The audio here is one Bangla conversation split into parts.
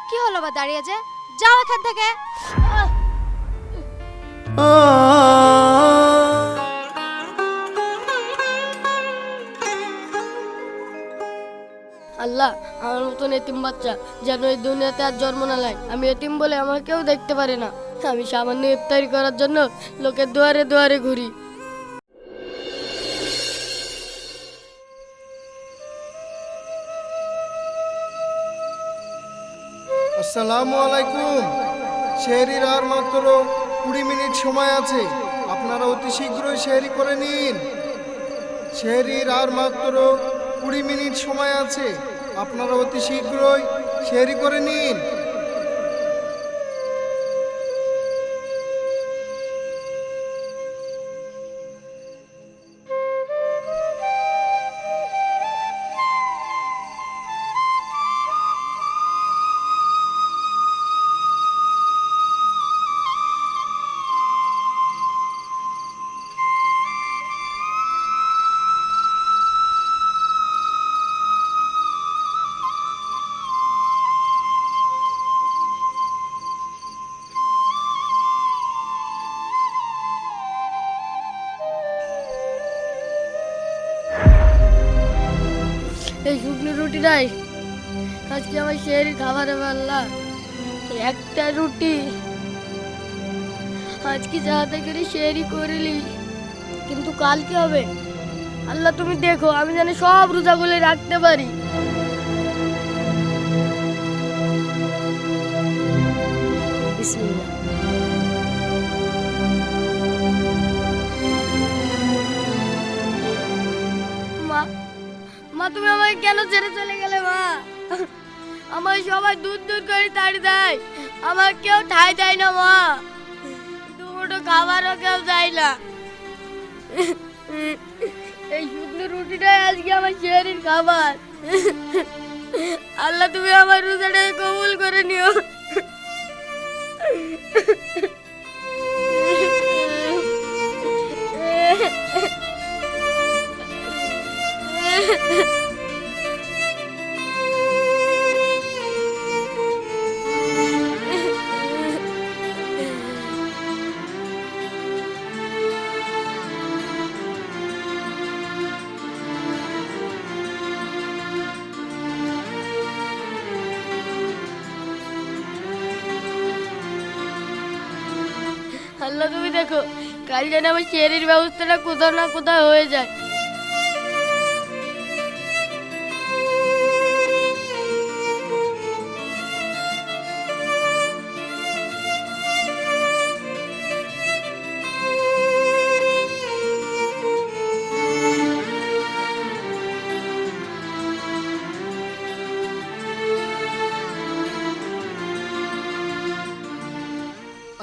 কি হলো বা দাঁড়িয়ে যে? যাও এখান থেকে। আল্লাহ, আমার মতন এতিম বাচ্চা যেন এই দুনিয়াতে আর জন্ম না নেয়। আমি এতিম বলে আমার কেউ দেখতে পারে না। আমি সামান্য ইফতারি করার জন্য লোকের দুয়ারে দুয়ারে ঘুরি। আসসালামু আলাইকুম। শেহরির আর মাত্র 20 মিনিট সময় আছে, আপনারা অতি শীঘ্রই শেহরি করে নিন। শেহরির আর মাত্র 20 মিনিট সময় আছে, আপনারা অতি শীঘ্রই শেহরি করে নিন। এই শুকনো রুটি নাই, আজকে আমার শেহরি খাবার হবে আল্লাহ। একটা রুটি আজকে যাতে করে শেহরি করলি, কিন্তু কাল কি হবে আল্লাহ তুমি দেখো, আমি যেন সব রোজাগুলো রাখতে পারি। বিসমিল্লাহ। মা, মা তুমি আমাকে কেন ছেড়ে চলে গেলে? মা, আমার সবাই দূর দূর করে তাড়ি দেয়, আমার কেউ ঠাই দেয় না। মা, দুটো খাবারও কেউ দেয় না। এই শুকনো রুটিটাই আজকে আমার শেহরির খাবার। আল্লাহ তুমি আমার রোজাটাকে কবুল করে নিও। আল্লাহ তুমি দেখো, কাল যেন আমার শেহরির ব্যবস্থাটা কোথাও না কোথাও হয়ে যায়।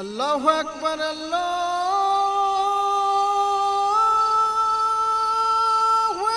আল্লাহু আকবার, আল্লাহু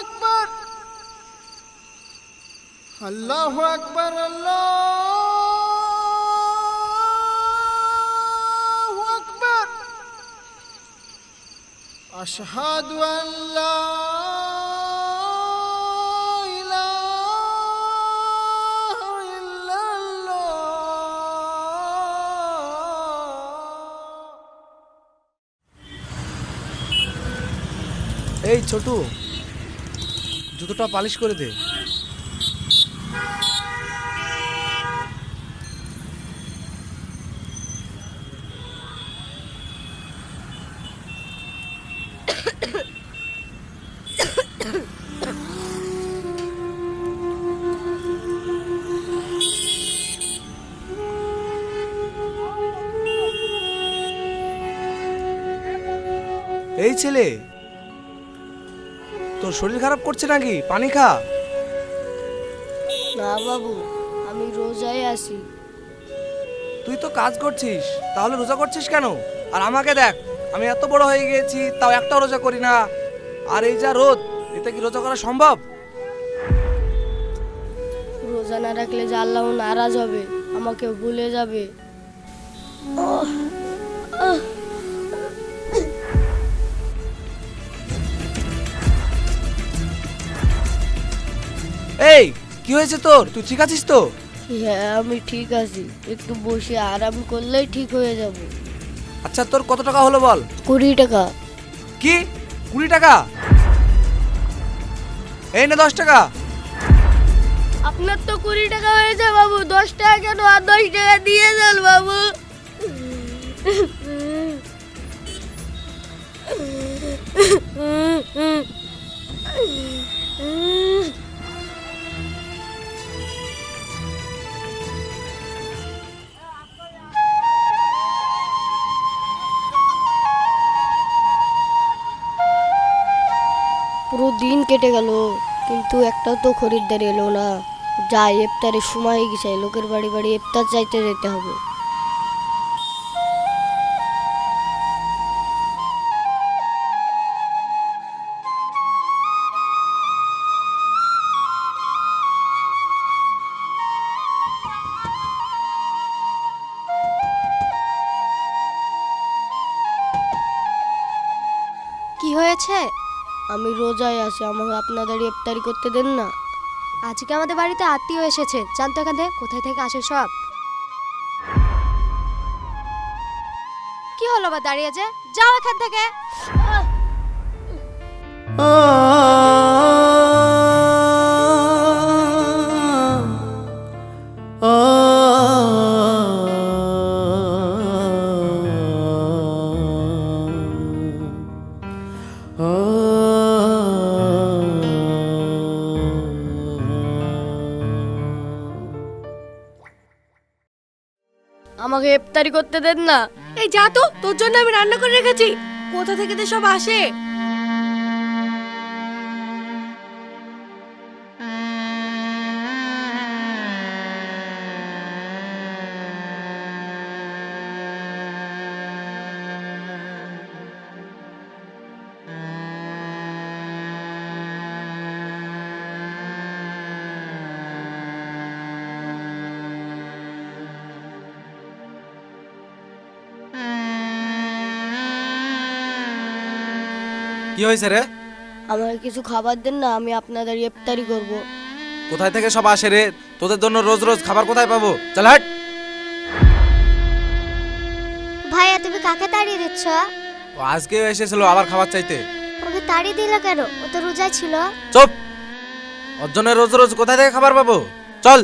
আকবার, আল্লাহু আকবার, আল্লাহু আকবার। আশহাদু আল্লা ইলাহা ইল্লাল্লাহ। এই ছোটু, জুতোটা পালিশ করে দে। এই ছেলে, তোর শরীর খারাপ করছে নাকি? পানি খা। না বাবু, আমি রোজায় আছি। তুই তো কাজ করছিস, তাহলে রোজা করছিস কেন? আর আমাকে দেখ, আমি এত বড় হয়ে গেছি তাও একটাও রোজা করি না। আর এই যা রোদ, এতে কি রোজা করা সম্ভব? রোজা না রাখলে যে আল্লাহ নারাজ হবে, আমাকে ভুলে যাবে। এই কি হয়েছে তোর? তুই ঠিক আছিস তো? হ্যাঁ আমি ঠিক আছি, একটু বসে আরাম করলেই ঠিক হয়ে যাব। আচ্ছা তোর কত টাকা হলো বল? 20 টাকা। কি 20 টাকা? এই না 10 টাকা। আপনার তো 20 টাকা হয়েছে বাবু, 10 টাকা কেন? আর 10 টাকা দিয়ে যান বাবু। পুরো দিন কেটে গেল, কিন্তু একটাও তো খরিদ্দার এলো না। যাই, ইফতারের সময় হয়ে গেছে, লোকের বাড়ি বাড়ি ইফতার চাইতে যেতে হবে। কি হয়েছে? আমি রোজায় আছি, আমাকে আপনাদের ইফতারি করতে দেন না। আজকে আমাদের বাড়িতে আত্মীয় এসেছে, জানতো এখান থেকে কোথায় থেকে আসে সব। কি হলো বা দাঁড়িয়ে যে, যাও এখান থেকে। আমাকে ইফতারি করতে দেন না। এই যা তো, তোর জন্য আমি রান্না করে রেখেছি। কোথা থেকে যে সব আসে। কি হয়েছে রে? আমাকে কিছু খাবার দেন না, আমি আপনাদের ইফতারি করব। কোথায় থেকে সব আসে রে? তোদের জন্য রোজ রোজ খাবার কোথায় পাবো? চল হাট। ভাইয়া তুমি কাকে তাড়িয়ে দিচ্ছ? ও আজকেও এসেছিল আবার খাবার চাইতে। ওকে তাড়িয়ে দিল কেন? ও তো রোজায় ছিল। চুপ। ওর জন্য রোজ রোজ কোথায় থেকে খাবার পাবো? চল।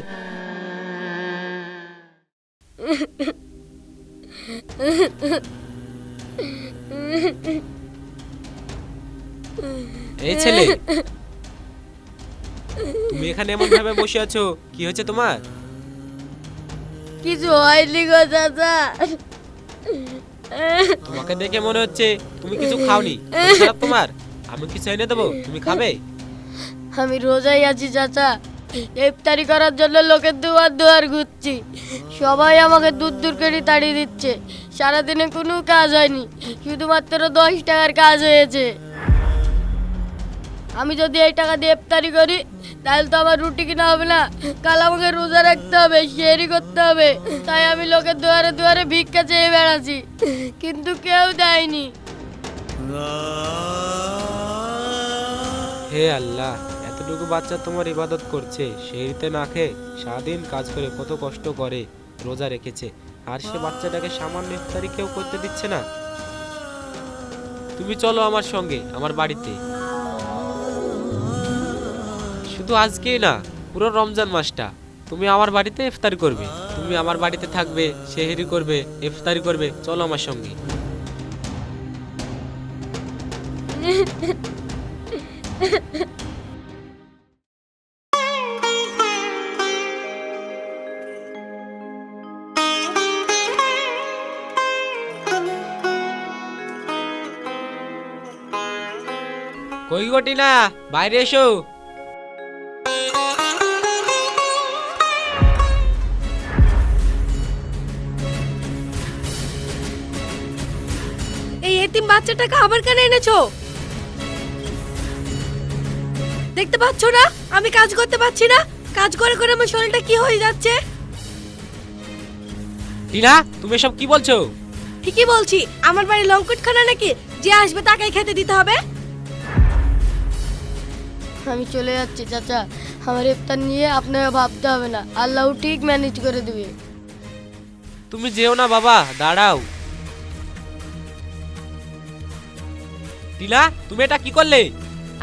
এই ছেলে, তুমি এখানে এমন ভাবে বসে আছো, কি হয়েছে তোমার? কিছু হয়নি গো চাচা। তোমাকে দেখে মনে হচ্ছে তুমি কিছু খাওনি। শরীর খারাপ তোমার? আমি কিছু এনে দেবো, তুমি খাবে? আমি রোজাই আছি চাচা, ইফতারি করার জন্য লোকের দুয়ার দুয়ার ঘুরছি। সবাই আমাকে দূর দূর করে তাড়িয়ে দিচ্ছে। সারাদিনে কোনো কাজ হয়নি, শুধুমাত্র 10 টাকার কাজ হয়েছে। আমি যদি এই টাকা দিয়ে ইফতারি করি তাহলে তো আমার রুটি কিনা হবে না, কাল আমাকে রোজা রাখতে হবে, সেহরি করতে হবে। তাই আমি লোকের দুয়ারে দুয়ারে ভিক্ষা চেয়ে বেড়াচ্ছি, কিন্তু কেউ দেয়নি। হে আল্লাহ, এতটুকু বাচ্চা তোমার ইবাদত করছে, সেহরিতে না খেয়ে সারাদিন কাজ করে কত কষ্ট করে রোজা রেখেছে, আর সে বাচ্চাটাকে সামান্য ইফতারি কেউ করতে দিচ্ছে না। তুমি চলো আমার সঙ্গে আমার বাড়িতে। শুধু আজকেই না, পুরো রমজান মাসটা তুমি আমার বাড়িতে ইফতারি করবে। তুমি আমার বাড়িতে থাকবে, সেহরি করবে, ইফতারি করবে। চলো আমার সঙ্গে। কই গটি না, বাইরে এসো। এই এতিম বাচ্চাটাকে আবার কেন এনেছো? দেখতে পাচ্ছ না আমি কাজ করতে পারছি না? কাজ করে করে আমার শরীরটা কি হয়ে যাচ্ছে। টিনা, তুমি এসব কি বলছো? ঠিকই বলছি, আমার বাড়ি লঙ্কটখানা নাকি যে আসবে তাকেই খেতে দিতে হবে? আমি চলে যাচ্ছি চাচা, আমার ইফতার নিয়ে আপনাকে ভাবতে হবে না, আল্লাহ ঠিক ম্যানেজ করে দেবে। তুমি যেও না বাবা, দাঁড়াও। টিনা, তুমি এটা কি করলে?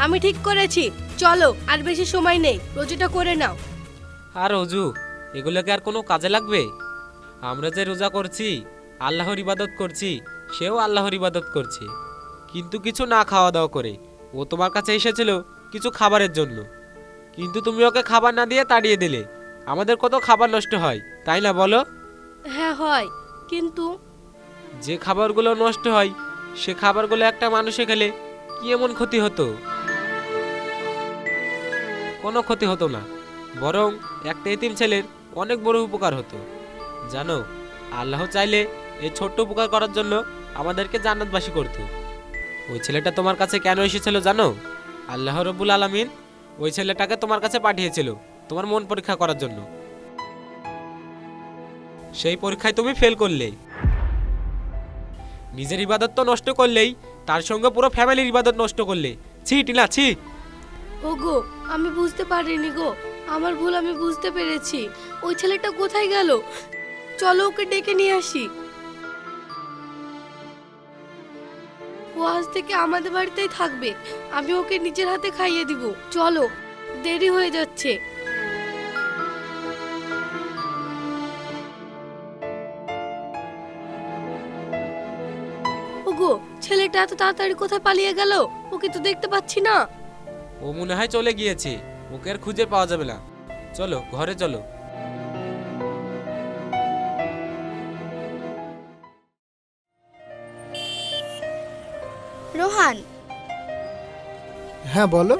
আমি ঠিক করেছি, চলো আর বেশি সময় নেই, রোজাটা করে নাও। আর অজু, এগুলো কি আর কোনো কাজে লাগবে? আমরা যে রোজা করছি, আল্লাহর ইবাদত করছি, সেও আল্লাহর ইবাদত করছে, কিন্তু কিছু না খাওয়া দাওয়া করে। ও তোমার কাছে এসেছিল কিছু খাবারের জন্য, কিন্তু তুমি ওকে খাবার না দিয়ে তাড়িয়ে দিলে। আমাদের কত খাবার নষ্ট হয়, তাই না বলো? হ্যাঁ হয়, কিন্তু যে খাবারগুলো নষ্ট হয়, সে খাবারগুলো একটা মানুষে খেলে কি এমন ক্ষতি হতো? কোনো ক্ষতি হতো না, বরং একটা এতিম ছেলের অনেক বড় উপকার হতো। জানো, আল্লাহ চাইলে এই ছোট্ট উপকার করার জন্য আমাদেরকে জান্নাতবাসী করতো। ওই ছেলেটা তোমার কাছে কেন এসেছিল জানো? আল্লাহ রব্বুল আলামিন ওই ছেলেটাকে তোমার কাছে পাঠিয়েছিল তোমার মন পরীক্ষা করার জন্য। সেই পরীক্ষায় তুমি ফেল করলে। নিজের ইবাদত তো নষ্ট করলেই, তার সঙ্গে পুরো ফ্যামিলির ইবাদত নষ্ট করলে। ছি টিনা, ছি। ওগো, আমি বুঝতে পারিনি গো, আমার ভুল, আমি বুঝতে পেরেছি। ওই ছেলেটা কোথায় গেল? চলো ওকে ডেকে নিয়ে আসি। ও আজ থেকে আমাদের বাড়িতেই থাকবে, আমি ওকে নিজের হাতে খাইয়ে দিব। চলো, দেরি হয়ে যাচ্ছে। ওগো, ছেলেটা এত তাড়াতাড়ি কোথায় পালিয়ে গেল? ওকে তো দেখতে পাচ্ছি না। ও মনে হয় চলে গিয়েছে, ওকে আর খুঁজে পাওয়া যাবে না। চলো ঘরে চলো। রোহান, হ্যাঁ বলো।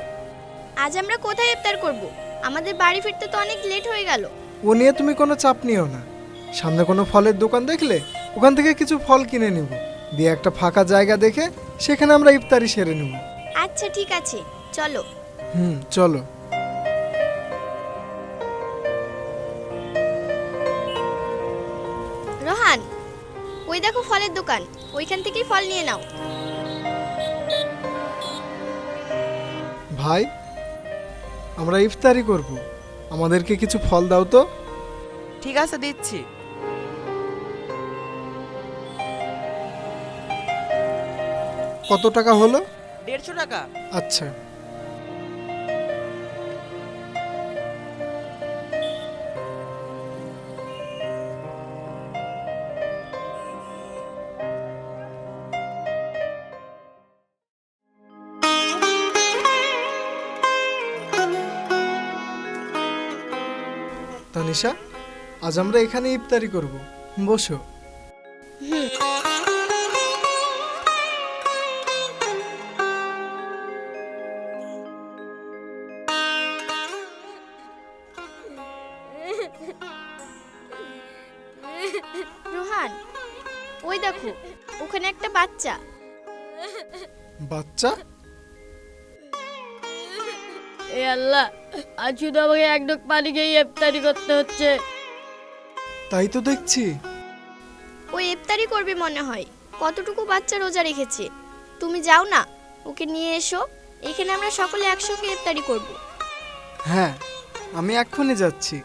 আজ আমরা কোথায় ইফতার করব? আমাদের বাড়ি ফিরতে তো অনেক লেট হয়ে গেল। ও নিয়ে তুমি কোনো চাপ নিও না। সামনে কোনো ফলের দোকান দেখলে ওখান থেকে কিছু ফল কিনে নিব, দিয়ে একটা ফাঁকা জায়গা দেখে সেখানে আমরা ইফতারি সেরে নেব। আচ্ছা ঠিক আছে, চলো। চলো। রোহান, ওই দেখো ফলের দোকান, ওইখান থেকেই ফল নিয়ে নাও। ভাই, আমরা ইফতারি করব, আমাদেরকে কিছু ফল দাও তো। ঠিক আছে, দিচ্ছি। কত টাকা হলো? 150 টাকা। আচ্ছা। তানিশা, আজ আমরা এখানে ইফতারি করব, বসো। রোহান, ওই দেখো ওখানে একটা বাচ্চা। বাচ্চা? এ আল্লাহ, আজ শুধু আমাকে এক ঢোক পানি খেয়ে ইফতারি করতে হচ্ছে। তাই তো দেখছি। ও ইফতারি করবে মনে হয়, কতটুকু বাচ্চা রোজা রেখেছে। তুমি যাও না, ওকে নিয়ে এসো, এখানে আমরা সকলে একসঙ্গে ইফতারি করব। হ্যাঁ, আমি এক্ষুনি যাচ্ছি।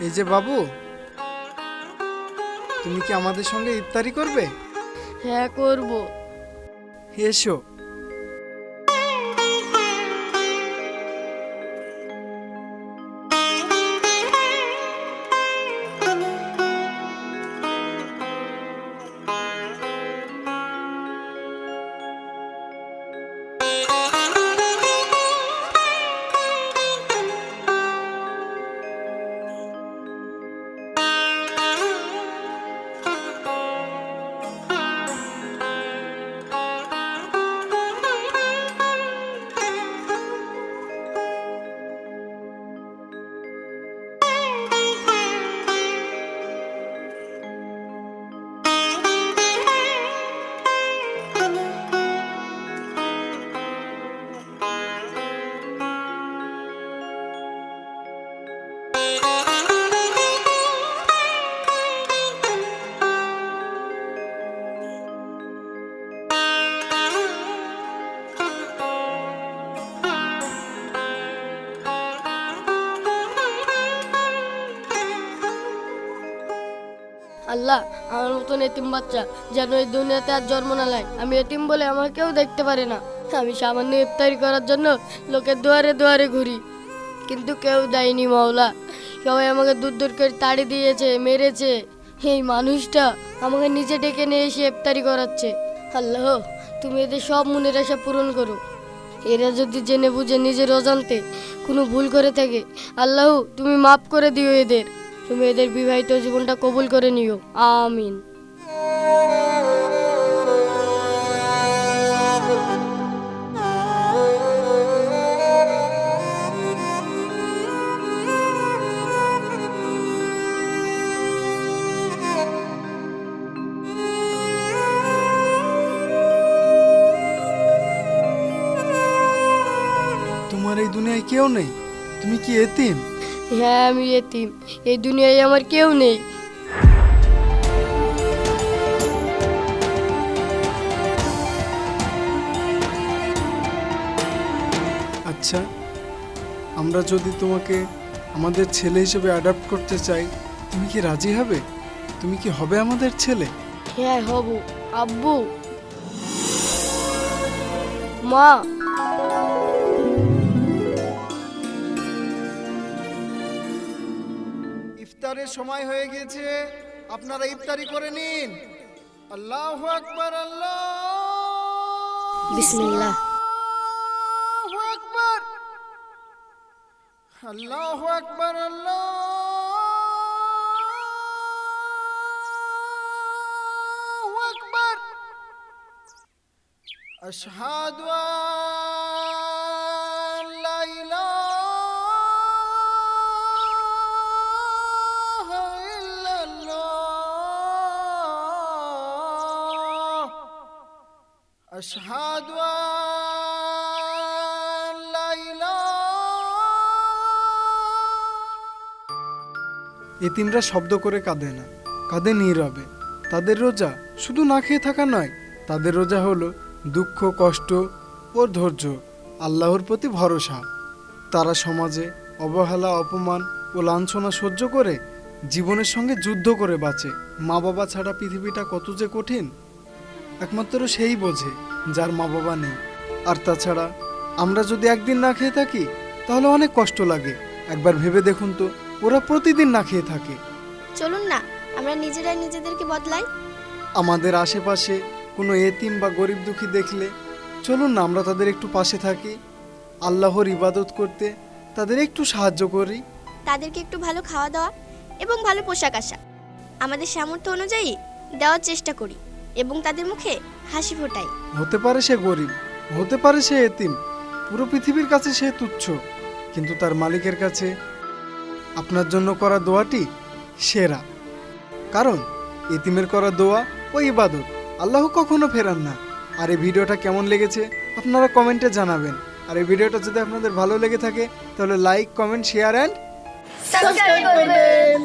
এই যে বাবু, তুমি কি আমাদের সঙ্গে ইফতারি করবে? হ্যাঁ করব। এসো। আল্লাহ, আমার মতন এতিম বাচ্চা যেন এই দুনিয়াতে আর জন্ম না নেয়। আমি এতিম বলে আমার কেউ দেখতে পারে না। আমি সামান্য ইফতারি করার জন্য লোকের দুয়ারে দুয়ারে ঘুরি, কিন্তু কেউ দেয়নি মাওলা। সবাই আমাকে দূর দূর করে তাড়ি দিয়েছে, মেরেছে। এই মানুষটা আমাকে নিচে ডেকে নিয়ে এসে ইফতারি করাচ্ছে। আল্লাহ, তুমি এদের সব মনের আশা পূরণ করো। এরা যদি জেনে বুঝে নিজের অজান্তে কোনো ভুল করে থাকে, আল্লাহ তুমি মাফ করে দিও এদের। তুমি এদের বিবাহিত জীবনটা কবুল করে নিও, আমিন। তোমার এই দুনিয়ায় কেউ নেই? তুমি কি এতিম? হ্যাঁ, আমি এতিম। এই দুনিয়ায় আমার কেউ নেই। আচ্ছা, আমরা যদি তোমাকে আমাদের ছেলে হিসেবে অ্যাডাপ্ট করতে চাই, তুমি কি রাজি হবে? তুমি কি হবে আমাদের ছেলে? হ্যাঁ হব। আব্বু, মা, ইফতারের সময় হয়ে গেছে, আপনারা ইফতারি করে নিন। আল্লাহু আকবার, আল্লাহু বিসমিল্লাহ। আকবার, আল্লাহু আকবার, আল্লাহু আকবার। আশহাদু আন লা ইলাহা ইল্লাল্লাহ। আশহাদু আন লা ইলাহা। এতিমরা শব্দ করে কাঁদে না, কাঁদে নীরবে। তাদের রোজা শুধু না খেয়ে থাকা নয়, তাদের রোজা হলো দুঃখ, কষ্ট ও ধৈর্য, আল্লাহর প্রতি ভরসা। তারা সমাজে অবহেলা, অপমান ও লাঞ্ছনা সহ্য করে জীবনের সঙ্গে যুদ্ধ করে বাঁচে। মা বাবা ছাড়া পৃথিবীটা কত যে কঠিন একমাত্র সেই বোঝে যার মা বাবা নেই। আর তাছাড়া আমরা যদি একদিন না খেয়ে থাকি তাহলে অনেক কষ্ট লাগে। একবার ভেবে দেখুন তো, ওরা প্রতিদিন না খেয়ে থাকে। চলুন না আমরা নিজেরাই নিজেদেরকে বদলাই। আমাদের আশেপাশে কোনো এতিম বা গরিব দুঃখী দেখলে চলুন না আমরা তাদের একটু পাশে থাকি, আল্লাহর ইবাদত করতে তাদের একটু সাহায্য করি। তাদেরকে একটু ভালো খাওয়া দাওয়া এবং ভালো পোশাক আশাক আমাদের সামর্থ্য অনুযায়ী দেওয়ার চেষ্টা করি এবং তাদের মুখে হাসি ফোটাই। হতে পারে সে গরিব, হতে পারে সে এতিম, পুরো পৃথিবীর কাছে সে তুচ্ছ, কিন্তু তার মালিকের কাছে আপনার জন্য করা দোয়াটি সেরা। কারণ এতিমের করা দোয়া ও ইবাদত আল্লাহ কখনো ফেরান না। আর এই ভিডিওটা কেমন লেগেছে আপনারা কমেন্টে জানাবেন। আর এই ভিডিওটা যদি আপনাদের ভালো লেগে থাকে তাহলে like, comment, share and subscribe করবেন।